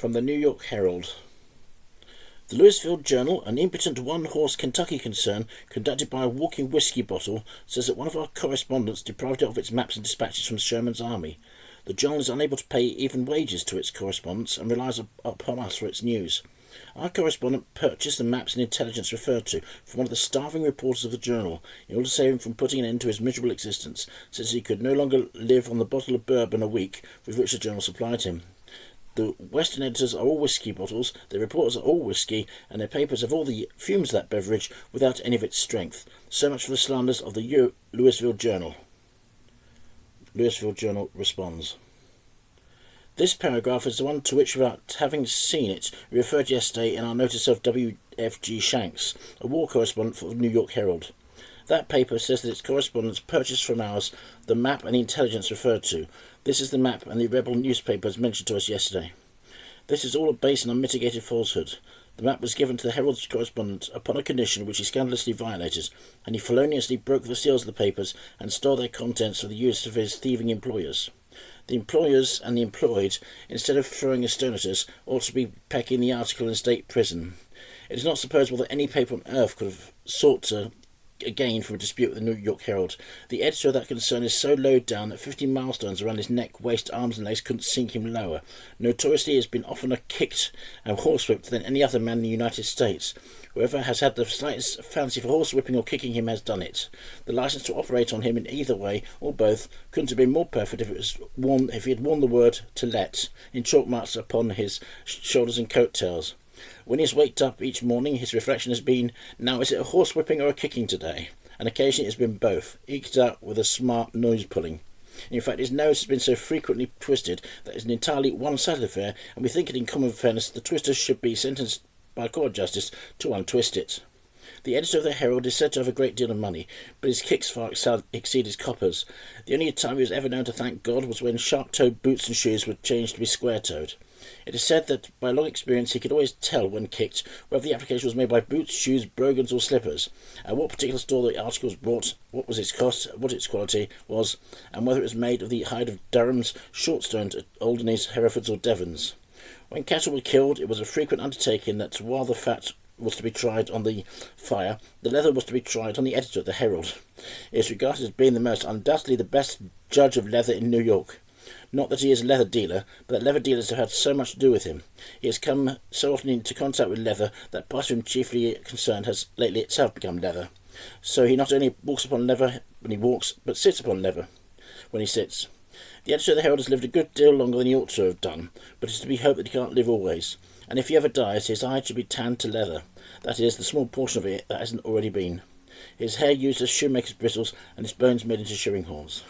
From the New York Herald. The Louisville Journal, an impotent one-horse Kentucky concern conducted by a walking whiskey bottle, says that one of our correspondents deprived it of its maps and dispatches from Sherman's army. The Journal is unable to pay even wages to its correspondents and relies upon us for its news. Our correspondent purchased the maps and intelligence referred to from one of the starving reporters of the Journal in order to save him from putting an end to his miserable existence, since he could no longer live on the bottle of bourbon a week with which the Journal supplied him. The Western editors are all whiskey bottles, their reporters are all whiskey, and their papers have all the fumes of that beverage without any of its strength. So much for the slanders of the Louisville Journal. Louisville Journal responds. This paragraph is the one to which, without having seen it, we referred yesterday in our notice of W.F.G. Shanks, a war correspondent for the New York Herald. That paper says that its correspondents purchased from ours the map and the intelligence referred to. This is the map and the rebel newspapers mentioned to us yesterday. This is all based on unmitigated falsehood. The map was given to the Herald's correspondent upon a condition which he scandalously violated, and he feloniously broke the seals of the papers and stole their contents for the use of his thieving employers. The employers and the employed, instead of throwing a stone at us, ought to be packing the article in state prison. It is not supposable that any paper on earth could have sought to gain from a dispute with the New York Herald. The editor of that concern is so low down that 50 milestones around his neck, waist, arms and legs couldn't sink him lower. Notoriously, he has been oftener kicked and horsewhipped than any other man in the United States. Whoever has had the slightest fancy for horsewhipping or kicking him has done it. The license to operate on him in either way, or both, couldn't have been more perfect if he had worn the word "to let" in chalk marks upon his shoulders and coat tails. When he has waked up each morning, his reflection has been, "Now is it a horsewhipping or a kicking today?" And occasionally it has been both, eked out with a smart nose-pulling. In fact, his nose has been so frequently twisted that it's an entirely one-sided affair, and we think it in common fairness the twister should be sentenced by a court of justice to untwist it. The editor of the Herald is said to have a great deal of money, but his kicks far exceed his coppers. The only time he was ever known to thank God was when sharp-toed boots and shoes were changed to be square-toed. It is said that by long experience he could always tell, when kicked, whether the application was made by boots, shoes, brogans or slippers, at what particular store the article was bought, what was its cost, what its quality was, and whether it was made of the hide of Durhams, Shortstones, Alderneys, Herefords or Devons. When cattle were killed, it was a frequent undertaking that while the fat was to be tried on the fire, the leather was to be tried on the editor of the Herald. It is regarded as being the most undoubtedly the best judge of leather in New York. Not that he is a leather dealer, but that leather dealers have had so much to do with him. He has come so often into contact with leather that part of him chiefly concerned has lately itself become leather. So he not only walks upon leather when he walks, but sits upon leather when he sits. The editor of the Herald has lived a good deal longer than he ought to have done, but it is to be hoped that he can't live always, and if he ever dies, his hide should be tanned to leather, that is, the small portion of it that hasn't already been. His hair used as shoemaker's bristles, and his bones made into shearing horns.